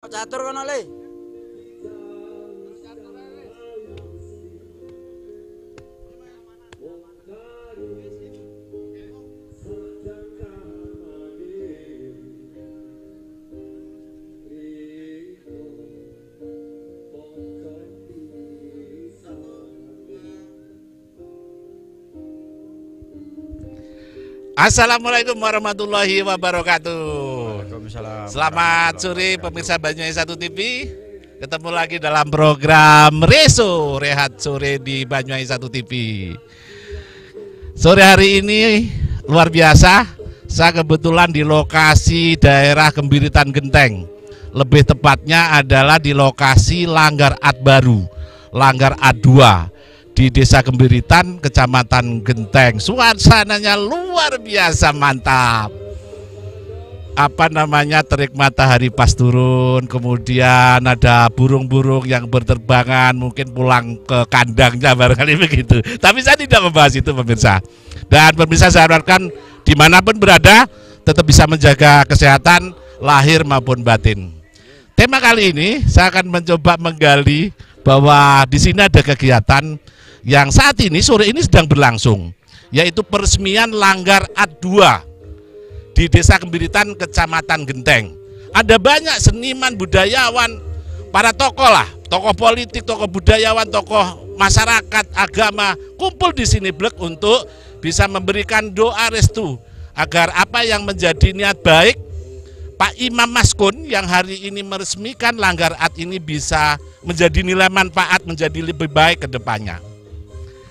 Catur kono le. Assalamualaikum warahmatullahi wabarakatuh. Waalaikumsalam. Selamat sore pemirsa Banyuwangi 1 TV. Ketemu lagi dalam program Reso Rehat Sore di Banyuwangi 1 TV. Sore hari ini luar biasa. Saya kebetulan di lokasi daerah Gembiritan Genteng. Lebih tepatnya adalah di lokasi Langgar At Baru, Langgar At 2. Di Desa Gembiritan, Kecamatan Genteng. Suasananya luar biasa mantap. Apa namanya, terik matahari pas turun, kemudian ada burung-burung yang berterbangan, mungkin pulang ke kandangnya barangkali begitu. Tapi saya tidak membahas itu pemirsa. Dan pemirsa saya harapkan dimanapun berada tetap bisa menjaga kesehatan lahir maupun batin. Tema kali ini saya akan mencoba menggali bahwa di sini ada kegiatan yang saat ini sore ini sedang berlangsung, yaitu peresmian Langgar At 2 di Desa Gembiritan, Kecamatan Genteng. Ada banyak seniman, budayawan, para tokoh lah, tokoh politik, tokoh budayawan, tokoh masyarakat, agama kumpul di sini blek untuk bisa memberikan doa restu agar apa yang menjadi niat baik Pak Imam Maskun yang hari ini meresmikan Langgar At ini bisa menjadi nilai manfaat, menjadi lebih baik ke depannya.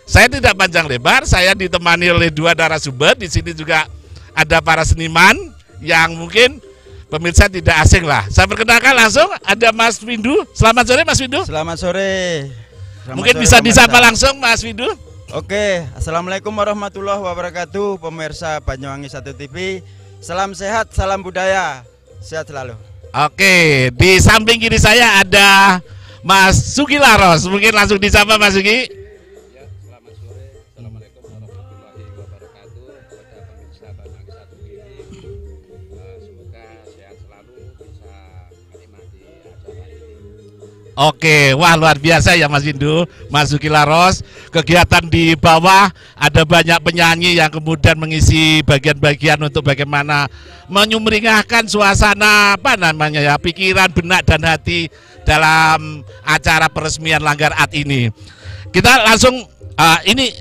Saya tidak panjang lebar, saya ditemani oleh dua narasumber. Di sini juga ada para seniman yang mungkin pemirsa tidak asing lah. Saya perkenalkan langsung, ada Mas Windu. Selamat sore Mas Windu. Selamat sore. Mungkin bisa disapa langsung Mas Windu. Oke, Assalamualaikum warahmatullahi wabarakatuh. Pemirsa Banyuwangi 1 TV. Salam sehat, salam budaya. Sehat selalu. Oke, di samping kiri saya ada Mas Sugi Laros. Mungkin langsung disapa Mas Sugi. Oke, wah luar biasa ya Mas Windu, Mas Sugi Laros. Kegiatan di bawah ada banyak penyanyi yang kemudian mengisi bagian-bagian untuk bagaimana menyumringahkan suasana apa namanya ya, pikiran, benak dan hati dalam acara peresmian Langgar At ini. Kita langsung ini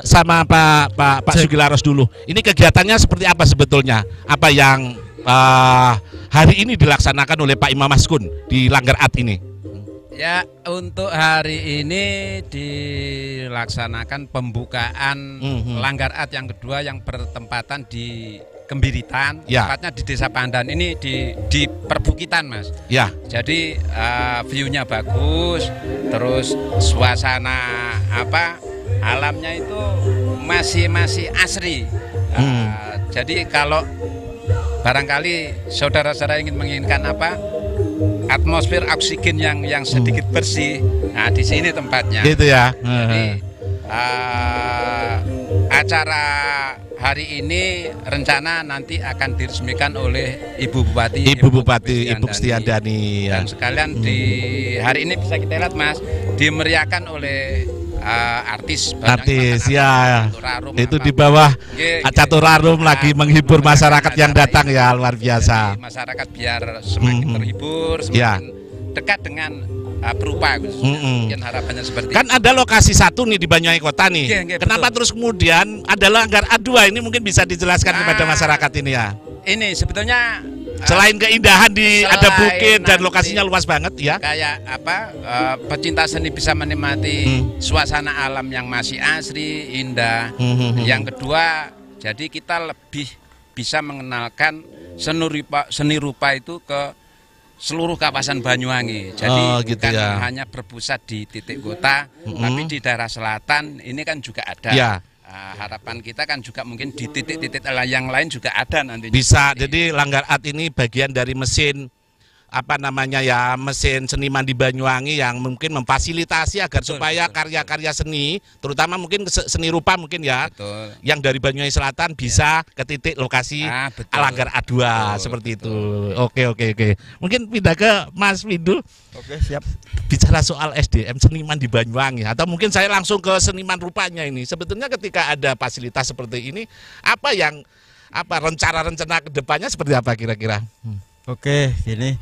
sama Pak Sugi Laros dulu. Ini kegiatannya seperti apa sebetulnya? Apa yang hari ini dilaksanakan oleh Pak Imam Maskun di Langgar At ini? Ya, untuk hari ini dilaksanakan pembukaan Langgar At yang kedua yang bertempatan di Gembiritan, ya. Tepatnya di Desa Pandan. Ini di perbukitan, Mas. Ya. Jadi view-nya bagus, terus suasana alamnya itu masih asri. Jadi kalau barangkali saudara-saudara menginginkan atmosfer oksigen yang sedikit bersih, nah di sini tempatnya. Gitu ya. Jadi acara hari ini rencana nanti akan diresmikan oleh Ibu Bupati Ibu Setiandani. Dan sekalian di hari ini bisa kita lihat Mas, dimeriahkan oleh artis ya. Itu di bawah Caturarum lagi menghibur masyarakat yang datang ya, luar biasa. Jadi masyarakat biar semakin terhibur, semakin dekat dengan perupa. Mungkin harapannya seperti kan itu. Ada lokasi satu nih di Banyuwangi Kota nih. Kenapa betul. Terus kemudian ada Langgar At 2 ini, mungkin bisa dijelaskan kepada masyarakat ini ya. Ini sebetulnya selain keindahan ada bukit dan lokasinya luas banget ya. Kayak pecinta seni bisa menikmati suasana alam yang masih asri, indah. Yang kedua, jadi kita lebih bisa mengenalkan seni rupa itu ke seluruh kawasan Banyuwangi. Jadi gitu bukan ya. hanya berpusat di titik kota, tapi di daerah selatan ini kan juga ada. Ya. Harapan kita kan juga mungkin di titik-titik yang lain juga ada nanti. Bisa, jadi Langgar At ini bagian dari mesin apa namanya ya, mesin seniman di Banyuwangi yang mungkin memfasilitasi agar supaya karya-karya seni, terutama mungkin seni rupa mungkin ya, yang dari Banyuwangi Selatan bisa ke titik lokasi Langgar A2 seperti itu. Oke. Mungkin pindah ke Mas Windu. Oke, siap. Bicara soal SDM seniman di Banyuwangi, atau mungkin saya langsung ke seniman rupanya ini. Sebetulnya ketika ada fasilitas seperti ini, apa rencana-rencana kedepannya seperti apa kira-kira? Oke, gini.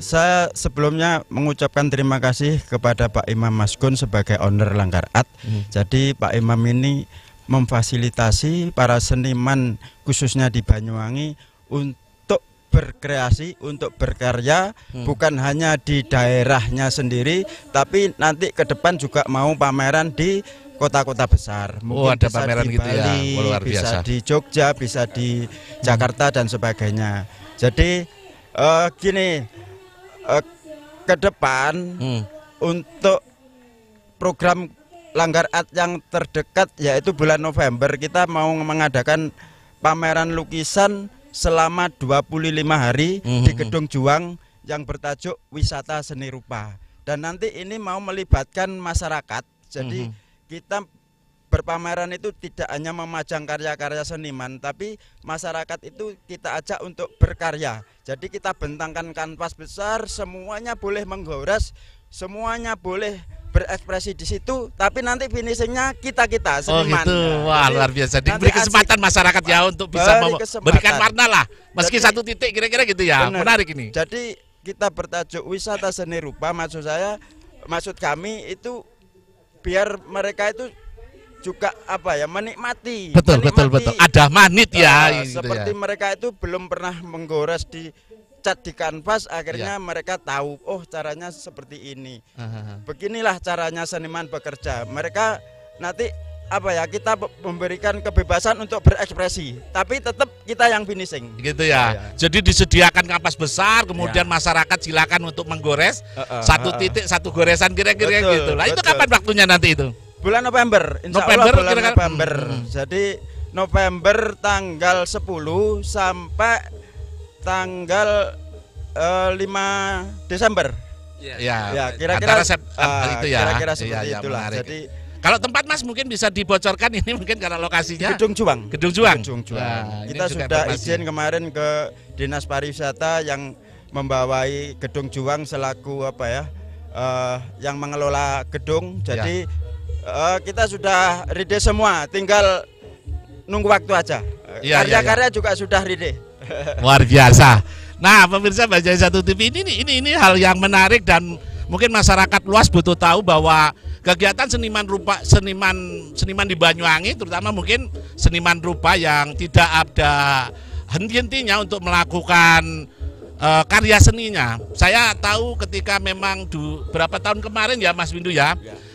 Saya sebelumnya mengucapkan terima kasih kepada Pak Imam Maskun sebagai owner Langgar Art. Jadi Pak Imam ini memfasilitasi para seniman khususnya di Banyuwangi untuk berkreasi, untuk berkarya, bukan hanya di daerahnya sendiri, tapi nanti ke depan juga mau pameran di kota-kota besar. Mungkin ada bisa pameran di gitu Bali, ya, luar bisa biasa. di Jogja, bisa di Jakarta dan sebagainya. Jadi gini, ke depan untuk program Langgar Art yang terdekat yaitu bulan November kita mau mengadakan pameran lukisan selama 25 hari di Gedung Juang yang bertajuk Wisata Seni Rupa. Dan nanti ini mau melibatkan masyarakat. Jadi kita berpameran itu tidak hanya memajang karya-karya seniman, tapi masyarakat itu kita ajak untuk berkarya. Jadi kita bentangkan kanvas besar, semuanya boleh menggores, semuanya boleh berekspresi di situ, tapi nanti finishingnya kita seniman. Oh gitu, wah luar biasa. Diberi kesempatan masyarakat ya untuk bisa memberikan warna lah, meski jadi, satu titik kira-kira gitu ya. Bener. Menarik ini. Jadi kita bertajuk Wisata Seni Rupa, maksud kami itu biar mereka itu juga menikmati. Betul. Ada manit ya. Seperti mereka itu belum pernah menggores di cat di kanvas, akhirnya mereka tahu, oh caranya seperti ini. Beginilah caranya seniman bekerja. Mereka nanti kita memberikan kebebasan untuk berekspresi, tapi tetap kita yang finishing. Gitu ya. Jadi disediakan kanvas besar, kemudian masyarakat silakan untuk menggores satu titik, satu goresan kira-kira gitu. Lah itu kapan waktunya nanti itu? Bulan November, insya Allah bulan November. Jadi November tanggal 10 sampai tanggal 5 Desember. Ya, kira-kira itu ya. Kira-kira seperti itulah. Menarik. Jadi kalau tempat Mas mungkin bisa dibocorkan ini mungkin karena lokasinya Gedung Juang. Nah, kita sudah izin kemarin ke Dinas Pariwisata yang membawai Gedung Juang selaku yang mengelola gedung. Jadi kita sudah ready semua, tinggal nunggu waktu aja. Karya-karya juga sudah ready. Luar biasa. Nah, pemirsa Banyuwangi 1 TV ini hal yang menarik dan mungkin masyarakat luas butuh tahu bahwa kegiatan seniman di Banyuwangi, terutama mungkin seniman rupa yang tidak ada henti-hentinya untuk melakukan karya seninya. Saya tahu ketika memang berapa tahun kemarin ya Mas Windu ya.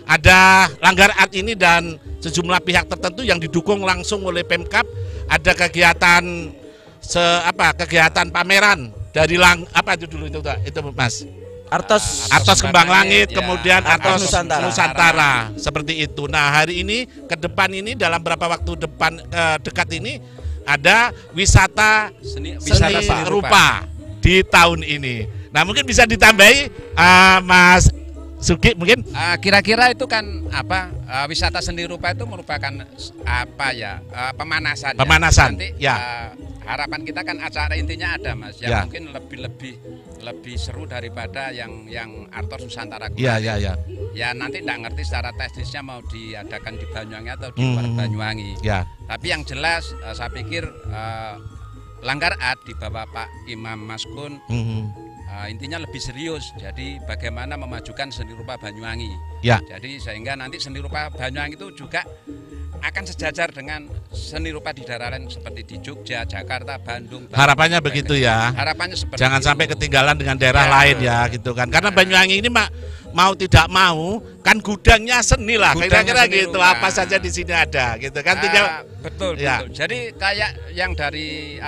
Ada Langgar Art ini dan sejumlah pihak tertentu yang didukung langsung oleh Pemkab, ada kegiatan kegiatan pameran dari itu Mas. Artos Kembang Langit, kemudian Artos Nusantara seperti itu. Nah, hari ini ke depan ini dalam beberapa waktu dekat ini ada wisata seni rupa di tahun ini. Nah, mungkin bisa ditambahi Mas Sugi mungkin kira-kira itu kan wisata seni rupa itu merupakan pemanasan. Nanti, harapan kita kan acara intinya ada Mas yang mungkin lebih seru daripada yang Artos Nusantara kemarin. Ya nanti tidak ngerti secara teknisnya mau diadakan di Banyuwangi atau di luar Banyuwangi. Tapi yang jelas saya pikir Langgar Art di bawah Pak Imam Maskun intinya lebih serius. Jadi bagaimana memajukan seni rupa Banyuwangi. Jadi sehingga nanti seni rupa Banyuwangi itu juga akan sejajar dengan seni rupa di daerah lain seperti di Jogja, Jakarta, Bandung. Harapannya begitu ya. Harapannya seperti jangan sampai ketinggalan dengan daerah lain ya gitu kan. Karena Banyuwangi ini mau tidak mau kan gudangnya seni lah. Kira-kira gitu. Apa saja di sini ada gitu kan. Betul. Jadi kayak yang dari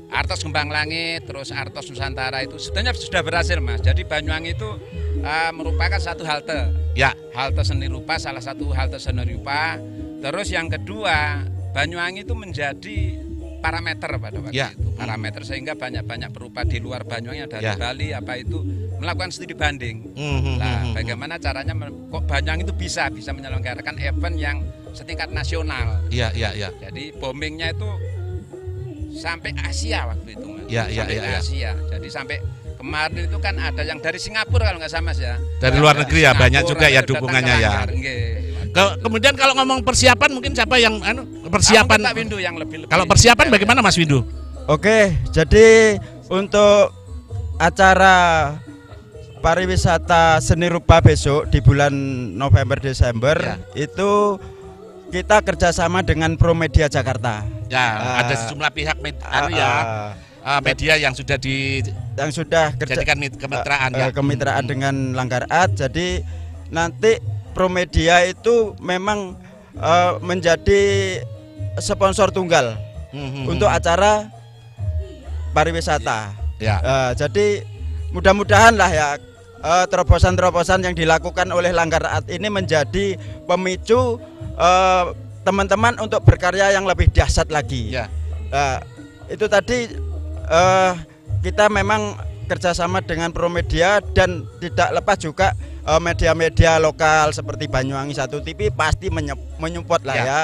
Artos Kembang Langit, terus Artos Nusantara itu sebenarnya sudah berhasil Mas. Jadi Banyuwangi itu merupakan satu halte. Halte seni rupa, salah satu halte seni rupa. Terus yang kedua, Banyuwangi itu menjadi parameter pada waktu itu, parameter sehingga banyak berupa di luar Banyuwangi dari Bali apa itu melakukan studi banding. Nah, bagaimana caranya kok Banyuwangi itu bisa menyelenggarakan event yang setingkat nasional. Jadi boomingnya itu sampai Asia waktu itu, Mas. Asia. Jadi sampai kemarin itu kan ada yang dari Singapura kalau nggak sama Mas ya. Dari luar negeri ya, banyak juga ya dukungannya ya. Kemudian kalau ngomong persiapan mungkin siapa yang persiapan Windu yang lebih kalau persiapan bagaimana Mas Windu? Oke, jadi untuk acara pariwisata seni rupa besok di bulan November Desember itu kita kerjasama dengan Promedia Jakarta. Ya, ada sejumlah pihak media yang sudah dijadikan kemitraan dengan Langgar Art. Jadi nanti Promedia itu memang menjadi sponsor tunggal untuk acara pariwisata. Jadi mudah-mudahan lah ya terobosan-terobosan yang dilakukan oleh Langgar Art ini menjadi pemicu teman-teman untuk berkarya yang lebih dahsyat lagi. Itu tadi kita memang kerjasama dengan Promedia dan tidak lepas juga media-media lokal seperti Banyuwangi 1 TV pasti menyupport lah ya.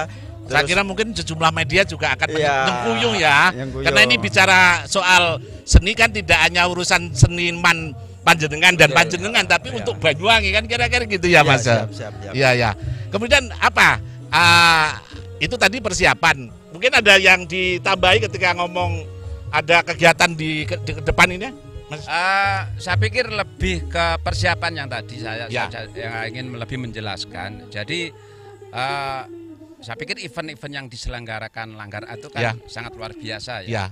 Saya kira mungkin sejumlah media juga akan menyengkuyung ya. Karena ini bicara soal seni kan tidak hanya urusan seniman panjenengan dan panjenengan, tapi untuk Banyuwangi kan kira-kira gitu ya Mas. Iya. Kemudian apa? Itu tadi persiapan. Mungkin ada yang ditambahi ketika ngomong ada kegiatan di depan ini, Mas? Saya pikir lebih ke persiapan yang tadi saya yang ingin lebih menjelaskan. Jadi saya pikir event-event yang diselenggarakan Langgar Art itu kan sangat luar biasa ya.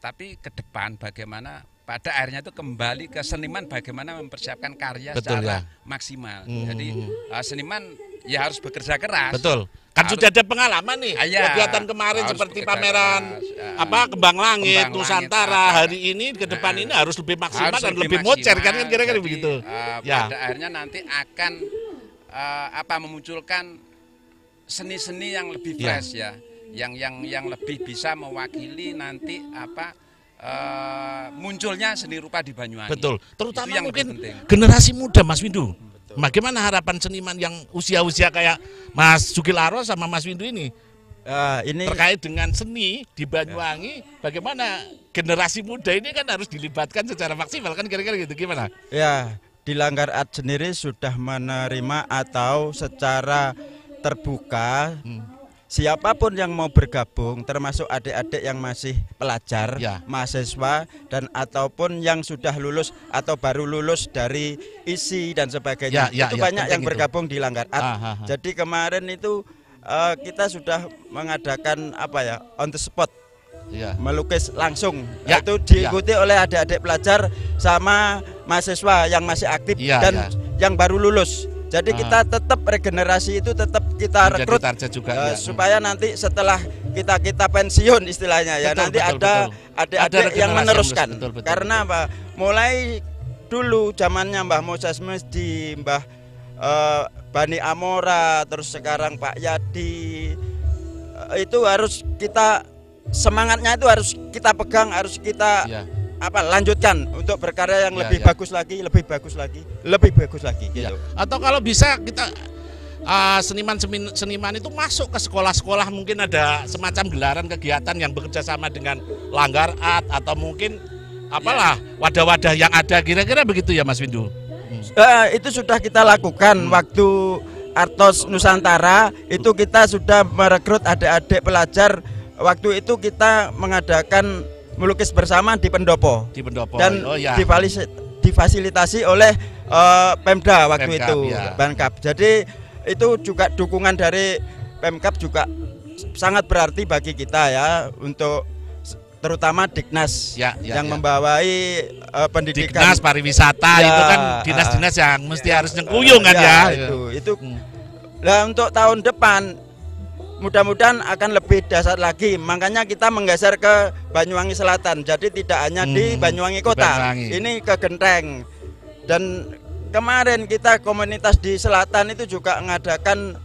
Tapi ke depan bagaimana pada akhirnya itu kembali ke seniman bagaimana mempersiapkan karya secara maksimal. Jadi seniman ya harus bekerja keras. Betul. Kan sudah ada pengalaman nih kegiatan kemarin seperti pameran Kembang Langit, Nusantara. Hari ini ke depan ini harus lebih maksimal dan lebih mocer kan kira-kira begitu. Pada akhirnya nanti akan memunculkan seni-seni yang lebih fresh ya, yang lebih bisa mewakili nanti munculnya seni rupa di Banyuwangi. Betul. Terutama mungkin generasi muda Mas Windu. Bagaimana harapan seniman yang usia-usia kayak Mas Sukil Aros sama Mas Windu ini? Ini terkait dengan seni di Banyuwangi, bagaimana generasi muda ini kan harus dilibatkan secara maksimal kan kira-kira gitu, gimana? Ya, di Langgar Art sendiri sudah menerima atau secara terbuka siapapun yang mau bergabung, termasuk adik-adik yang masih pelajar, mahasiswa, dan ataupun yang sudah lulus atau baru lulus dari ISI dan sebagainya. Itu banyak yang bergabung di Langgar Art. Jadi kemarin itu kita sudah mengadakan on the spot, melukis langsung. Itu diikuti oleh adik-adik pelajar sama mahasiswa yang masih aktif dan yang baru lulus. Jadi kita tetap regenerasi itu tetap kita rekrut juga, supaya nanti setelah kita pensiun istilahnya nanti ada adik-adik yang meneruskan. Karena apa? Mulai dulu zamannya Mbah Moses Mesdi, Mbah Bani Amora, terus sekarang Pak Yadi, itu harus kita semangatnya itu harus kita pegang, harus kita lanjutkan untuk berkarya yang lebih bagus lagi, lebih bagus lagi gitu. Atau kalau bisa kita seniman itu masuk ke sekolah-sekolah, mungkin ada semacam gelaran kegiatan yang bekerja sama dengan Langgar Art atau mungkin wadah-wadah yang ada, kira-kira begitu ya Mas Windu? Itu sudah kita lakukan waktu Artos Nusantara, itu kita sudah merekrut adik-adik pelajar. Waktu itu kita mengadakan melukis bersama di Pendopo. Dan difasilitasi oleh Pemda waktu itu, Pemkab. Jadi itu juga dukungan dari Pemkab juga sangat berarti bagi kita ya, untuk terutama Diknas yang membawai pendidikan. Diknas pariwisata itu kan dinas-dinas yang mesti harus nyengkuyung kan Itu. Nah, untuk tahun depan mudah-mudahan akan lebih dahsyat lagi. Makanya kita menggeser ke Banyuwangi Selatan. Jadi tidak hanya di Banyuwangi Kota, ini ke Genteng. Dan kemarin kita komunitas di Selatan itu juga mengadakan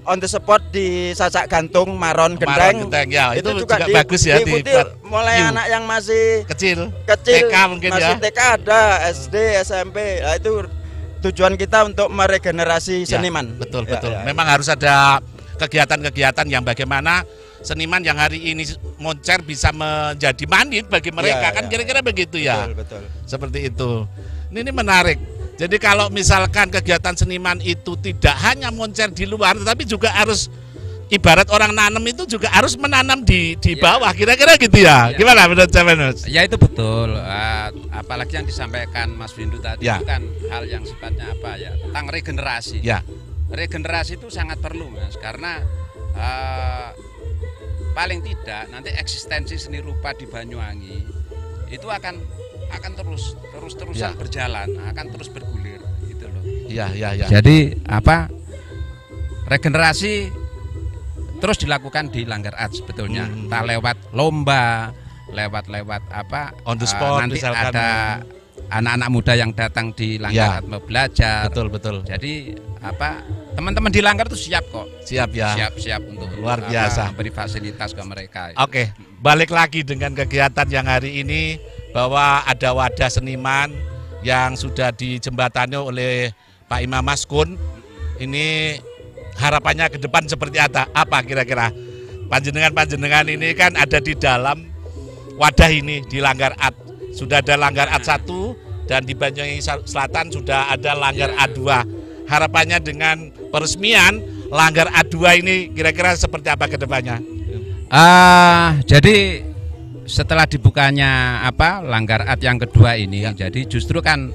on the spot di Sacak Gantung Maron Genteng. Ya, itu juga bagus ya diikuti mulai anak yang masih kecil TK mungkin masih ya. TK ada, SD, SMP. Nah, itu tujuan kita untuk meregenerasi seniman. Betul. Ya. Memang harus ada kegiatan-kegiatan yang bagaimana seniman yang hari ini moncer bisa menjadi magnet bagi mereka, kan kira-kira begitu ya. Betul. Seperti itu. Ini menarik. Jadi kalau misalkan kegiatan seniman itu tidak hanya moncer di luar, tetapi juga harus ibarat orang nanam itu juga harus menanam di bawah, kira-kira gitu ya. Gimana menurut saya? Ya itu betul. Apalagi yang disampaikan Mas Windu tadi itu kan hal yang sifatnya apa ya, tentang regenerasi. Ya. Regenerasi itu sangat perlu, Mas, karena paling tidak nanti eksistensi seni rupa di Banyuwangi itu akan terus-terusan berjalan, akan terus bergulir gitu loh. Iya. Jadi regenerasi terus dilakukan di Langgar Art sebetulnya. Entah lewat lomba, lewat on the spot nanti misalkan ada anak-anak muda yang datang di Langgar Art mau belajar. Betul. Jadi teman-teman di Langgar itu siap kok. Siap ya. Siap untuk luar biasa memberi fasilitas ke mereka. Oke, balik lagi dengan kegiatan yang hari ini bahwa ada wadah seniman yang sudah dijembatani oleh Pak Imam Maskun. Ini harapannya ke depan seperti apa kira-kira? Panjenengan ini kan ada di dalam wadah ini di Langgar Art. Sudah ada Langgar Art 1 dan di Banyuwangi Selatan sudah ada Langgar Art 2. Harapannya dengan peresmian Langgar Art 2 ini kira-kira seperti apa ke depannya? Jadi setelah dibukanya Langgar Art yang kedua ini, jadi justru kan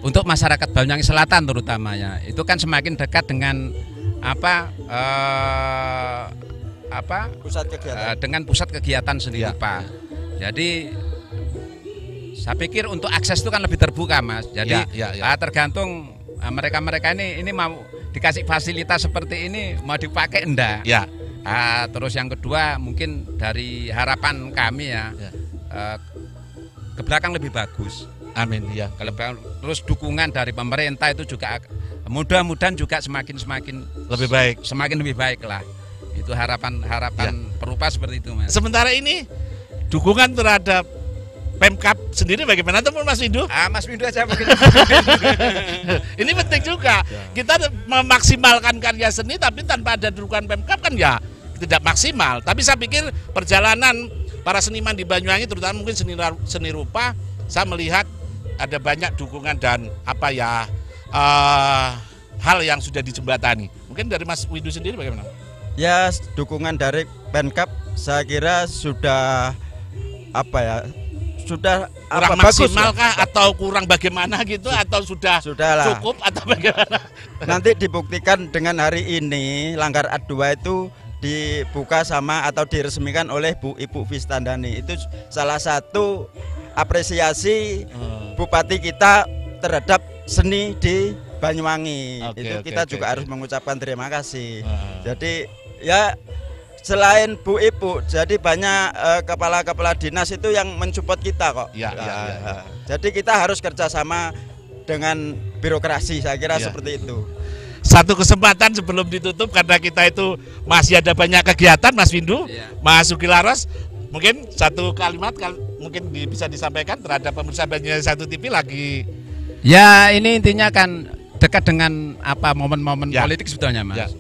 untuk masyarakat Banyuwangi Selatan terutamanya itu kan semakin dekat dengan pusat kegiatan seni rupa. Jadi saya pikir untuk akses itu kan lebih terbuka, Mas. Jadi tergantung mereka ini mau dikasih fasilitas seperti ini mau dipakai enggak. Ya. Terus yang kedua mungkin dari harapan kami ke belakang lebih bagus. Amin ya. Terus dukungan dari pemerintah itu juga mudah-mudahan juga semakin lebih baik. Semakin lebih baik lah. Itu harapan perupa seperti itu, Mas. Sementara ini dukungan terhadap Pemkab sendiri bagaimana teman Mas Windu? Mas Windu aja mungkin. Ini penting juga. Kita memaksimalkan karya seni tapi tanpa ada dukungan Pemkab kan ya tidak maksimal. Tapi saya pikir perjalanan para seniman di Banyuwangi terutama mungkin seni rupa, saya melihat ada banyak dukungan dan hal yang sudah dijembatani. Mungkin dari Mas Windu sendiri bagaimana? Ya, dukungan dari Pemkab saya kira sudah sudah kurang maksimal kah atau kurang bagaimana gitu atau sudah cukup atau bagaimana? Nanti dibuktikan dengan hari ini Langgar Art 2 itu dibuka atau diresmikan oleh Ibu Vistandani. Itu salah satu apresiasi Bupati kita terhadap seni di Banyuwangi. Kita juga harus mengucapkan terima kasih. Jadi ya selain Bu Ibu, jadi banyak kepala-kepala dinas itu yang mensupport kita kok. Ya. Jadi kita harus kerjasama dengan birokrasi, saya kira seperti itu. Satu kesempatan sebelum ditutup karena kita itu masih ada banyak kegiatan, Mas Windu, Mas Sukilaros, mungkin satu kalimat mungkin bisa disampaikan terhadap pemirsa Banyuwangi 1 TV lagi. Ya, ini intinya kan dekat dengan momen-momen politik sebetulnya, Mas.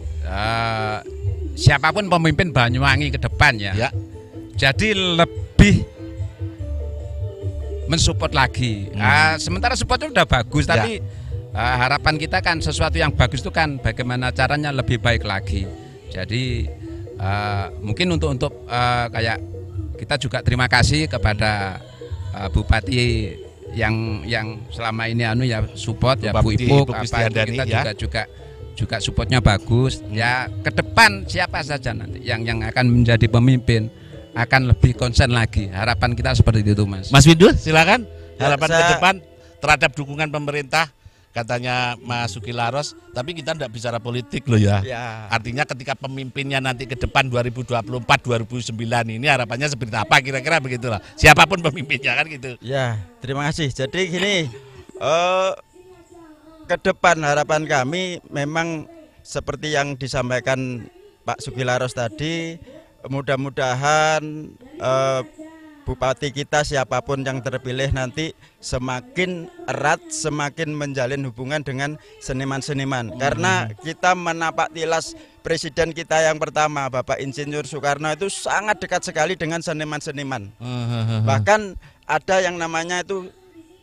Siapapun pemimpin Banyuwangi ke depan ya. Jadi lebih mensupport lagi. Sementara supportnya udah bagus, tapi harapan kita kan sesuatu yang bagus itu kan bagaimana caranya lebih baik lagi. Jadi mungkin untuk kayak kita juga terima kasih kepada Bupati yang selama ini support Bu Ibu kita juga supportnya bagus. Ya, ke depan siapa saja nanti yang akan menjadi pemimpin akan lebih konsen lagi. Harapan kita seperti itu, Mas. Mas Windu, silakan. Harapan ke depan terhadap dukungan pemerintah, katanya Mas Sukilaros, tapi kita tidak bicara politik loh ya. Artinya ketika pemimpinnya nanti ke depan 2024-2009 ini harapannya seperti apa kira-kira begitulah. Siapapun pemimpinnya kan gitu. Ya, terima kasih. Jadi gini, ke depan harapan kami memang seperti yang disampaikan Pak Sugilaros tadi, mudah-mudahan Bupati kita siapapun yang terpilih nanti semakin erat, semakin menjalin hubungan dengan seniman-seniman. Karena kita menapak tilas Presiden kita yang pertama, Bapak Insinyur Soekarno itu sangat dekat sekali dengan seniman-seniman. Bahkan ada yang namanya itu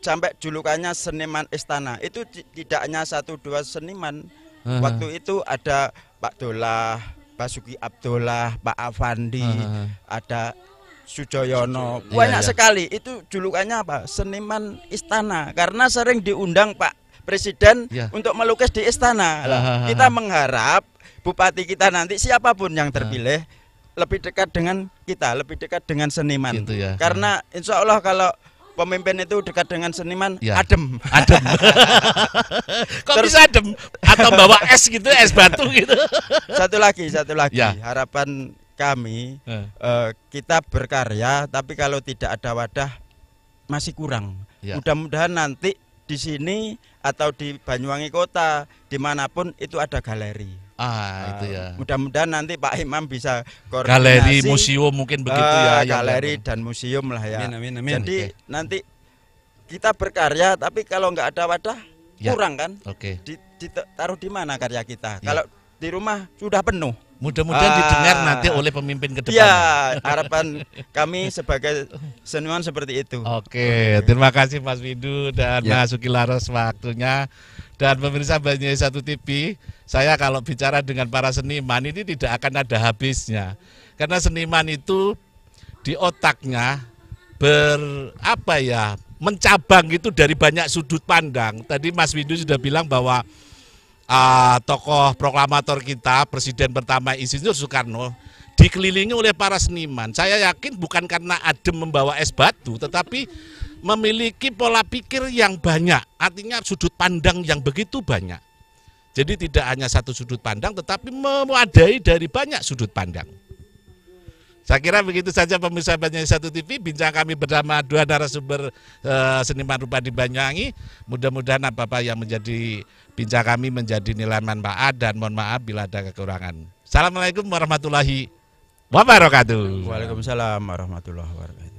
sampai julukannya seniman istana. Itu tidak hanya 1-2 seniman. Waktu itu ada Pak Dolah, Basuki Abdullah, Pak Avandi, ada Sujoyono, banyak sekali. Itu julukannya apa? Seniman istana, karena sering diundang Pak Presiden untuk melukis di istana. Kita mengharap bupati kita nanti siapapun yang terpilih lebih dekat dengan kita, lebih dekat dengan seniman. Gitu ya. Karena insya Allah kalau pemimpin itu dekat dengan seniman, adem. Adem. Kok bisa adem? Atau bawa es gitu, es batu gitu. Satu lagi, harapan kami, kita berkarya, tapi kalau tidak ada wadah masih kurang. Mudah-mudahan nanti di sini atau di Banyuwangi Kota, dimanapun itu ada galeri. Itu ya. Mudah-mudahan nanti Pak Imam bisa koordinasi. Galeri, museum mungkin begitu ya. Galeri dan museum lah ya. Amin, amin, amin. Jadi nanti kita berkarya, tapi kalau nggak ada wadah kurang kan? Ditaruh di mana karya kita? Kalau di rumah sudah penuh. Mudah-mudahan didengar nanti oleh pemimpin ke depan. Ya, harapan kami sebagai seniman seperti itu. Oke, terima kasih Mas Windu dan Mas Sugilaros waktunya. Dan pemirsa Banyuwangi 1 TV, saya kalau bicara dengan para seniman ini tidak akan ada habisnya. Karena seniman itu di otaknya mencabang itu dari banyak sudut pandang. Tadi Mas Windu sudah bilang bahwa tokoh proklamator kita, Presiden pertama Insinyur Soekarno, dikelilingi oleh para seniman. Saya yakin bukan karena adem membawa es batu, tetapi memiliki pola pikir yang banyak, artinya sudut pandang yang begitu banyak. Jadi tidak hanya satu sudut pandang, tetapi memadai dari banyak sudut pandang. Saya kira begitu saja pemirsa Banyuwangi 1 TV, bincang kami bersama 2 narasumber seniman rupa di Banyuwangi. Mudah-mudahan apa-apa yang menjadi bincang kami menjadi nilai manfaat, dan mohon maaf bila ada kekurangan. Assalamualaikum warahmatullahi wabarakatuh. Waalaikumsalam warahmatullahi wabarakatuh.